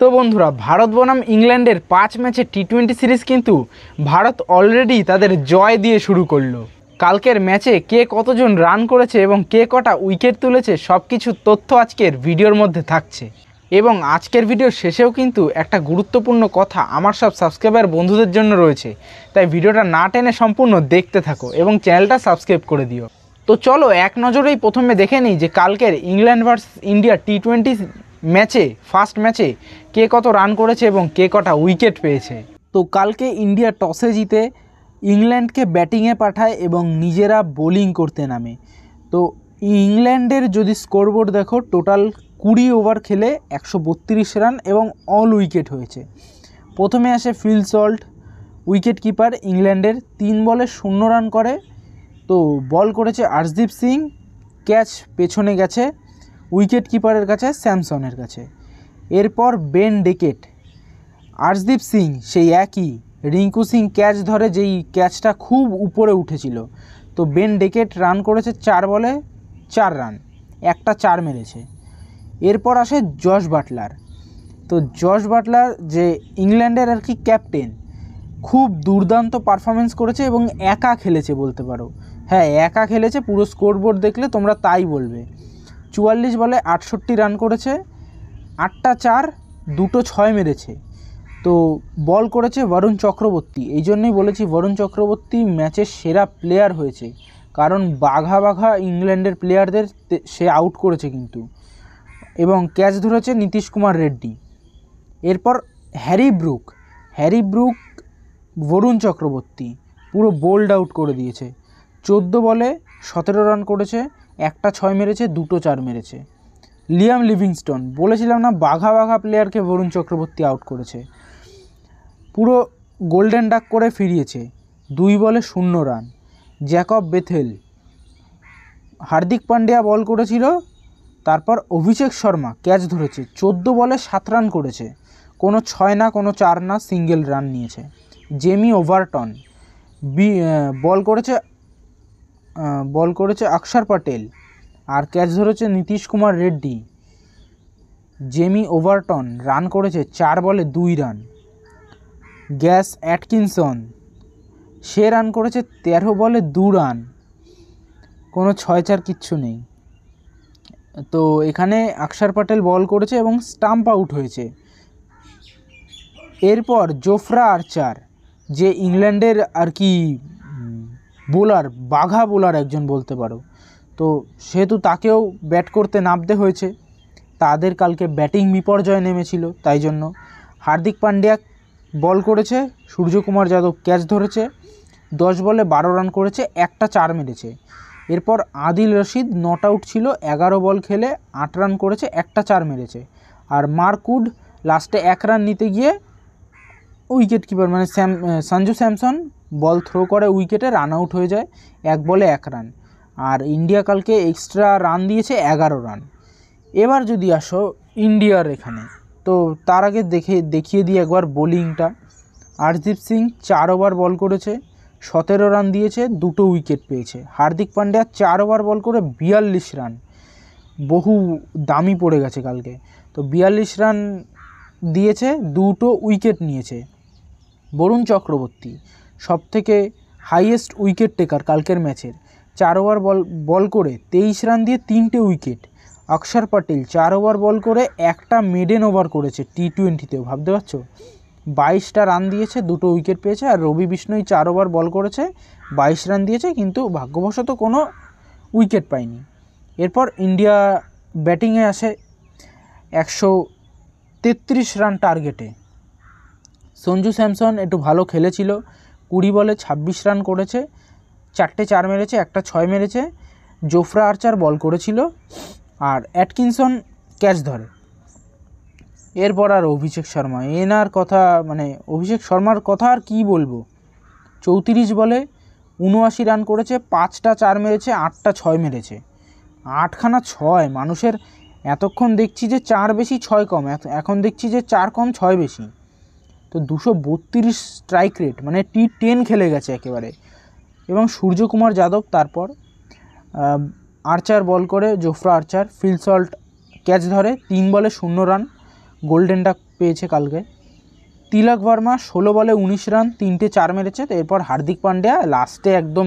তো বন্ধুরা, ভারত বনাম ইংল্যান্ডের 5 ম্যাচে টি20 সিরিজ কিন্তু ভারত অলরেডি তাদের জয় দিয়ে শুরু করলো। কালকের ম্যাচে কে কতজন রান করেছে এবং কে কটা উইকেট তুলেছে সব কিছু তথ্য আজকের ভিডিওর মধ্যে থাকছে। এবং আজকের ভিডিওর শেষেও কিন্তু একটা গুরুত্বপূর্ণ কথা আমার সব সাবস্ক্রাইবার বন্ধুদের জন্য রয়েছে, তাই ভিডিওটা না টেনে সম্পূর্ণ দেখতে থাকো এবং চ্যানেলটা সাবস্ক্রাইব করে দিও। তো চলো এক নজরেই প্রথমে দেখে নিই যে কালকের ইংল্যান্ড ভার্সেস ইন্ডিয়া টি20 ম্যাচে ফার্স্ট ম্যাচে কে কত রান করেছে এবং কে কটা উইকেট পেয়েছে। তো কালকে ইন্ডিয়া টসে জিতে ইংল্যান্ডকে ব্যাটিংয়ে পাঠায় এবং নিজেরা বোলিং করতে নামে। তো ইংল্যান্ডের যদি স্কোরবোর্ড দেখো, টোটাল 20 ওভার খেলে 132 রান এবং অল উইকেট হয়েছে। প্রথমে আসে ফিল সল্ট, উইকেট কিপার ইংল্যান্ডের, 3 বলে 0 রান করে। তো বল করেছে আর্শদীপ সিং, ক্যাচ পেছনে গেছে উইকেট কিপারের কাছে, স্যামসনের কাছে। এরপর বেন ডেকেট, আর্শদীপ সিং সেই একই, রিঙ্কু সিং ক্যাচ ধরে, যেই ক্যাচটা খুব উপরে উঠেছিল। তো বেন ডেকেট রান করেছে 4 বলে 4 রান, একটা 4 মেরেছে। এরপর আসে জশ বাটলার। তো জশ বাটলার যে ইংল্যান্ডের আর কি ক্যাপ্টেন, খুব দুর্দান্ত পারফরমেন্স করেছে এবং একা খেলেছে বলতে পারো। হ্যাঁ, একা খেলেছে, পুরো স্কোরবোর্ড দেখলে তোমরা তাই বলবে। 44 বলে 68 রান করেছে, 8টা 4, 2টো 6 মেরেছে। তো বল করেছে বরুণ চক্রবর্তী। এই জন্যই বলেছি বরুণ চক্রবর্তী ম্যাচের সেরা প্লেয়ার হয়েছে, কারণ বাঘা ইংল্যান্ডের প্লেয়ারদের সে আউট করেছে কিন্তু। এবং ক্যাচ ধরেছে নীতিশ কুমার রেড্ডি। এরপর হ্যারি ব্রুক বরুণ চক্রবর্তী পুরো বোল্ড আউট করে দিয়েছে। 14 বলে 17 রান করেছে, একটা 6 মেরেছে, 2টো 4 মেরেছে। লিয়াম লিভিংস্টোন, বলেছিলাম না বাঘা প্লেয়ারকে বরুণ চক্রবর্তী আউট করেছে, পুরো গোল্ডেন ডাক করে ফিরিয়েছে। 2 বলে 0 run. Jacob Bethell, Hardik Pandya ball করেছিল, তারপর অভিষেক শর্মা ক্যাচ ধরেছে, 14 বলে 7 রান করেছে, কোনো 6 না কোনো 4 না, সিঙ্গেল রান নিয়েছে। জেমি ওভারটন বল করেছে অক্ষর প্যাটেল, আর ক্যাচ ধরেছে Nitish Kumar Reddy. Jamie Overton run করেছে 4 বলে 2 রান। গ্যাস অ্যাটকিনসন, সে রান করেছে 13 বলে 2 রান, কোনো 6-4 কিচ্ছু নেই। তো এখানে অক্ষর প্যাটেল বল করেছে এবং স্টাম্প আউট হয়েছে। এরপর জোফরা আর্চার, যে ইংল্যান্ডের আর কি বোলার, বাঘা বোলার একজন বলতে পারো, তো সেহেতু তাকেও ব্যাট করতে নামতে হয়েছে। তাদের কালকে ব্যাটিং বিপর্যয় নেমেছিল, তাই জন্য। হার্দিক পান্ডিয়া বল করেছে, সূর্যকুমার যাদব ক্যাচ ধরেছে, 10 বলে 12 রান করেছে, একটা 4 মেরেছে। এরপর আদিল রশিদ নট আউট ছিল, 11 বল খেলে 8 রান করেছে, একটা 4 মেরেছে। আর মার্ক উড লাস্টে 1 রান নিতে গিয়ে উইকেট কিপার মানে সঞ্জু স্যামসন বল থ্রো করে উইকেটে, রান আউট হয়ে যায়, 1 বলে 1 রান। আর ইন্ডিয়া কালকে এক্সট্রা রান দিয়েছে 11 রান। এবার যদি আসো ইন্ডিয়ার এখানে, তো তার আগে দেখিয়ে দিই একবার বোলিংটা। আর্শদীপ সিং 4 ওভার বল করেছে, 17 রান দিয়েছে, 2টো উইকেট পেয়েছে। হার্দিক পান্ডিয়া 4 ওভার বল করে 42 রান, বহু দামি পড়ে গেছে কালকে। তো 42 রান দিয়েছে, 2টো উইকেট নিয়েছে। বরুণ চক্রবর্তী সবথেকে হাইয়েস্ট উইকেট টেকার কালকের ম্যাচের, 4 ওভার বল করে 23 রান দিয়ে 3টে উইকেট। অক্ষর প্যাটেল 4 ওভার বল করে একটা মেডেন ওভার করেছে টি20তেও, ভাবতে পারছো, 22টা রান দিয়েছে, 2টো উইকেট পেয়েছে। আর রবি বিষ্ণই 4 ওভার বল করেছে, 22 রান দিয়েছে, কিন্তু ভাগ্যবশত কোনো উইকেট পায়নি। এরপর ইন্ডিয়া ব্যাটিংয়ে আসে 133 রান টার্গেটে। সঞ্জু স্যামসন একটু ভালো খেলেছিল, 20 বলে 26 রান করেছে, 4টে 4 মেরেছে, একটা 6 মেরেছে। জোফরা আর্চার বল করেছিল, আর অ্যাটকিনসন ক্যাচ ধরে। এরপর আর অভিষেক শর্মা, অভিষেক শর্মার কথা আর কী বলবো। 34 বলে 79 রান করেছে, 5টা 4 মেরেছে, 8টা 6 মেরেছে। 8খানা 6, মানুষের এতক্ষণ দেখছি যে 4 বেশি 6 কম, এখন দেখছি যে 4 কম 6 বেশি। তো 232 স্ট্রাইক রেট, মানে টি10 খেলে গেছে একেবারে। এবং সূর্যকুমার যাদব তারপর আর্চার বল করে, জোফরা আর্চার, ফিল সল্ট ক্যাচ ধরে, 3 বলে 0 রান, গোল্ডেন ডাক পেয়েছে কালকে। তিলক ভার্মা 16 বলে 19 রান, 3টে 4 মেরেছে। তো এরপর হার্দিক পান্ডিয়া লাস্টে একদম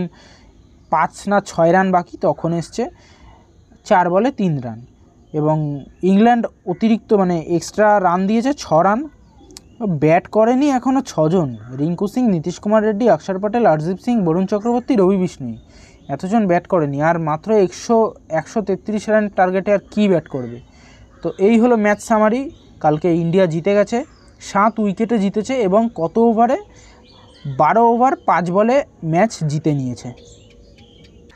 5 না 6 রান বাকি, তখন এসছে 4 বলে 3 রান। এবং ইংল্যান্ড অতিরিক্ত মানে এক্সট্রা রান দিয়েছে 6 রান। ব্যাট করেনি এখনও 6 জন, রিঙ্কু সিং, নীতিশ কুমার রেড্ডি, অক্ষর পটেল, হরদীপ সিং, বরুণ চক্রবর্তী, রবি বিষ্ণুই, এতজন ব্যাট করেনি। আর মাত্র 133 রান টার্গেটে আর কি ব্যাট করবে। তো এই হলো ম্যাচ সামারি। কালকে ইন্ডিয়া জিতে গেছে, 7 উইকেটে জিতেছে এবং কত ওভারে, 12 ওভার 5 বলে ম্যাচ জিতে নিয়েছে।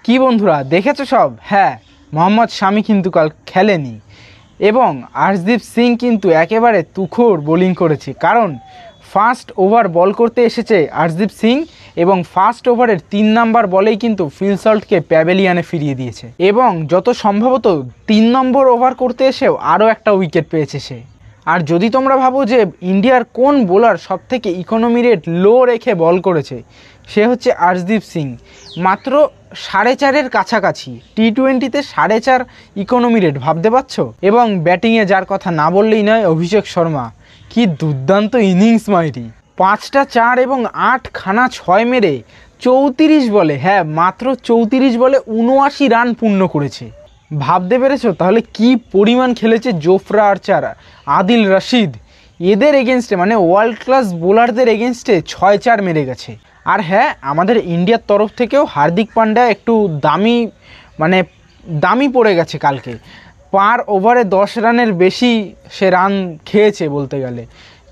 কি বন্ধুরা দেখেছো সব? হ্যাঁ, মোহাম্মদ শামি কিন্তু কাল খেলেনি এবং হরদীপ সিং কিন্তু একেবারে তুখোড় বোলিং করেছে। কারণ ফার্স্ট ওভার বল করতে এসেছে হরদীপ সিং এবং ফার্স্ট ওভারের 3 নাম্বার বলেই কিন্তু ফিল সল্টকে প্যাভিলিয়নে ফিরিয়ে দিয়েছে এবং যত সম্ভবত 3 নম্বর ওভার করতে এসেও আরও একটা উইকেট পেয়েছে সে। আর যদি তোমরা ভাবো যে ইন্ডিয়ার কোন বোলার সবথেকে ইকোনমি রেট লো রেখে বল করেছে, সে হচ্ছে হরদীপ সিং। মাত্র 4.5-এর কাছাকাছি, টি-20তে 4.5 ইকোনমি রেট, ভাবতে পারছো? এবং ব্যাটিংয়ে যার কথা না বললেই নয়, অভিষেক শর্মা। কি দুর্দান্ত ইনিংস মাইরি, 5টা 4 এবং 8খানা 6 মেরে 34 বলে, হ্যাঁ মাত্র 34 বলে 79 রান পূর্ণ করেছে। ভাবতে পেরেছো তাহলে কি পরিমাণ খেলেছে জোফরা আর্চার, আদিল রশিদ, এদের এগেনস্টে মানে ওয়ার্ল্ড ক্লাস বোলারদের এগেনস্টে 6-4 মেরে গেছে। আর হ্যাঁ, আমাদের ইন্ডিয়ার তরফ থেকেও হার্দিক পান্ডিয়া একটু দামি পড়ে গেছে কালকে। পার ওভারে 10 রানের বেশি সে রান খেয়েছে বলতে গেলে।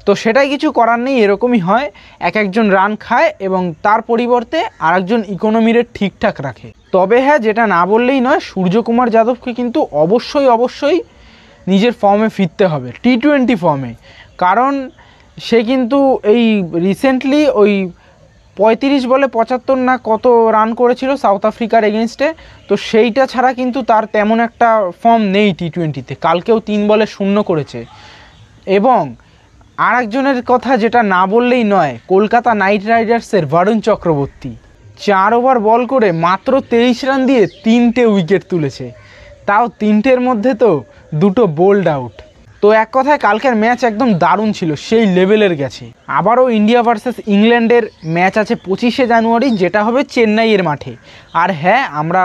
তো সেটাই কিছু করার নেই, এরকমই হয়, একজন রান খায় এবং তার পরিবর্তে আরেকজন ইকোনমি রেট ঠিকঠাক রাখে। তবে হ্যাঁ, যেটা না বললেই নয়, সূর্যকুমার যাদবকে কিন্তু অবশ্যই নিজের ফর্মে ফিরতে হবে, টি-20 ফর্মে। কারণ সে কিন্তু এই রিসেন্টলি ওই 35 বলে 75 না কত রান করেছিল সাউথ আফ্রিকার এগেনস্টে। তো সেইটা ছাড়া কিন্তু তার তেমন একটা ফর্ম নেই টি-20তে। কালকেও 3 বলে 0 করেছে। এবং আর একজনের কথা যেটা না বললেই নয়, কলকাতা নাইট রাইডার্সের বরুণ চক্রবর্তী 4 ওভার বল করে মাত্র 23 রান দিয়ে 3টে উইকেট তুলেছে, তাও 3টের মধ্যে তো 2টো বোল্ড আউট। তো এক কথায় কালকের ম্যাচ একদম দারুণ ছিল, সেই লেভেলের গেছে। আবারও ইন্ডিয়া ভার্সেস ইংল্যান্ডের ম্যাচ আছে 25শে জানুয়ারি, যেটা হবে চেন্নাইয়ের মাঠে। আর হ্যাঁ, আমরা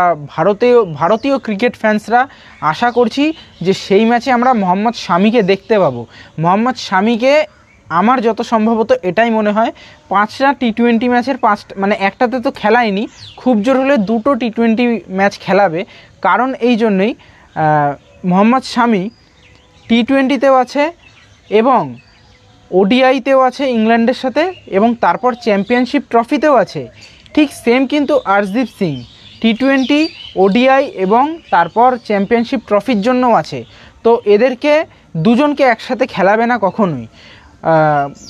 ভারতীয় ক্রিকেট ফ্যান্সরা আশা করছি যে সেই ম্যাচে আমরা মোহাম্মদ শামিকে দেখতে পাবো। মোহাম্মদ শামিকে আমার যত সম্ভবত এটাই মনে হয় 5টা টি-20 ম্যাচের 5টা মানে একটাতে তো খেলায়নি, খুব জোর হলে 2টো টি-20 ম্যাচ খেলাবে। কারণ এই জন্যই মোহাম্মদ শামি টি-20তেও আছে এবং ওডিআইতেও আছে ইংল্যান্ডের সাথে, এবং তারপর চ্যাম্পিয়নশিপ ট্রফিতেও আছে। ঠিক সেম কিন্তু হরদীপ সিং টি-20, ওডিআই এবং তারপর চ্যাম্পিয়নশিপ ট্রফির জন্যও আছে। তো এদেরকে দুজনকে একসাথে খেলাবে না কখনোই।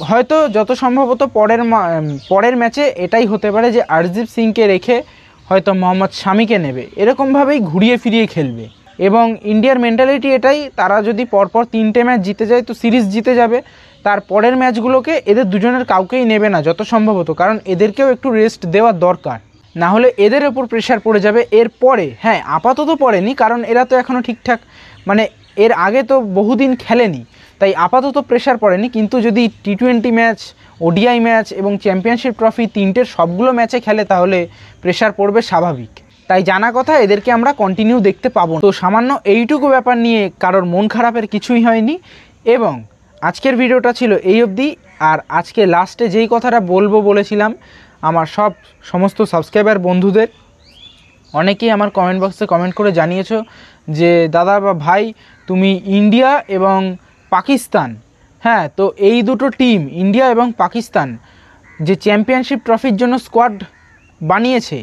হয়তো যত সম্ভবত পরের ম্যাচে এটাই হতে পারে যে হরদীপ সিংকে রেখে হয়তো মোহাম্মদ শামিকে নেবে, এরকমভাবেই ঘুরিয়ে ফিরিয়ে খেলবে। এবং ইন্ডিয়ার মেন্টালিটি এটাই, তারা যদি পরপর 3টে ম্যাচ জিতে যায় তো সিরিজ জিতে যাবে। তার পরের ম্যাচগুলোকে এদের দুজনের কাউকেই নেবে না যত সম্ভবত, কারণ এদেরকেও একটু রেস্ট দেওয়ার দরকার, না হলে এদের ওপর প্রেশার পড়ে যাবে এরপরে। হ্যাঁ, আপাতত পড়েনি, কারণ এরা তো এখনও ঠিকঠাক মানে এর আগে তো বহুদিন খেলেনি, তাই আপাতত প্রেশার পড়েনি। কিন্তু যদি টি-20 ম্যাচ, ওডিআই ম্যাচ এবং চ্যাম্পিয়নশিপ ট্রফি 3টের সবগুলো ম্যাচে খেলে তাহলে প্রেশার পড়বে স্বাভাবিক। তাই জানা কথা, এদেরকে আমরা কন্টিনিউ দেখতে পাবো। তো সামান্য এইটুকু ব্যাপার নিয়ে কারোর মন খারাপের কিছুই হয়নি। এবং আজকের ভিডিওটা ছিল এই অবধি। আর আজকে লাস্টে যেই কথাটা বলেছিলাম আমার সমস্ত সাবস্ক্রাইবার বন্ধুদের, অনেকেই আমার কমেন্ট বক্সে কমেন্ট করে জানিয়েছো যে দাদা বা ভাই, তুমি ইন্ডিয়া এবং পাকিস্তান, হ্যাঁ তো এই দুটো টিম ইন্ডিয়া এবং পাকিস্তান যে চ্যাম্পিয়নশিপ ট্রফির জন্য স্কোয়াড বানিয়েছে,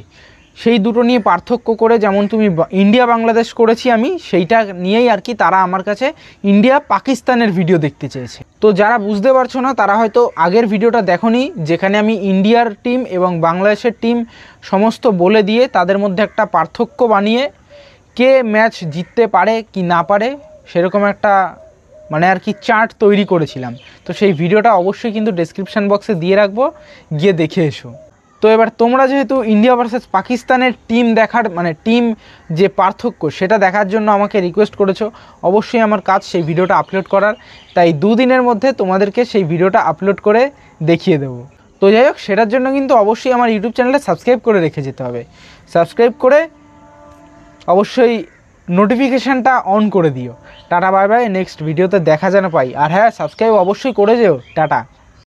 সেই দুটো নিয়ে পার্থক্য করে, যেমন তুমি ইন্ডিয়া বাংলাদেশ করেছি আমি, সেইটা নিয়েই আর কি তারা আমার কাছে ইন্ডিয়া পাকিস্তানের ভিডিও দেখতে চেয়েছে। তো যারা বুঝতে পারছো না তারা হয়তো আগের ভিডিওটা দেখোনি, যেখানে আমি ইন্ডিয়ার টিম এবং বাংলাদেশের টিম সমস্ত বলে দিয়ে তাদের মধ্যে একটা পার্থক্য বানিয়ে কে ম্যাচ জিততে পারে কি না পারে সেরকম একটা মানে আর কি চার্ট তৈরি করেছিলাম। তো সেই ভিডিওটা অবশ্যই কিন্তু ডেসক্রিপশান বক্সে দিয়ে রাখবো, গিয়ে দেখে এসো। তো এবার তোমরা যেহেতু ইন্ডিয়া ভার্সেস পাকিস্তানের টিম দেখার মানে টিম যে পার্থক্য সেটা দেখার জন্য আমাকে রিকোয়েস্ট করেছো, অবশ্যই আমার কাজ সেই ভিডিওটা আপলোড করার, তাই দুদিনের মধ্যে তোমাদেরকে সেই ভিডিওটা আপলোড করে দেখিয়ে দেবো। তো যাই হোক, সেটার জন্য কিন্তু অবশ্যই আমার ইউটিউব চ্যানেলটা সাবস্ক্রাইব করে রেখে যেতে হবে। সাবস্ক্রাইব করে অবশ্যই নোটিফিকেশানটা অন করে দিও। টাটা বাই বাই, নেক্সট ভিডিওতে দেখা যেন পাই। আর হ্যাঁ, সাবস্ক্রাইব অবশ্যই করে যেও। টাটা।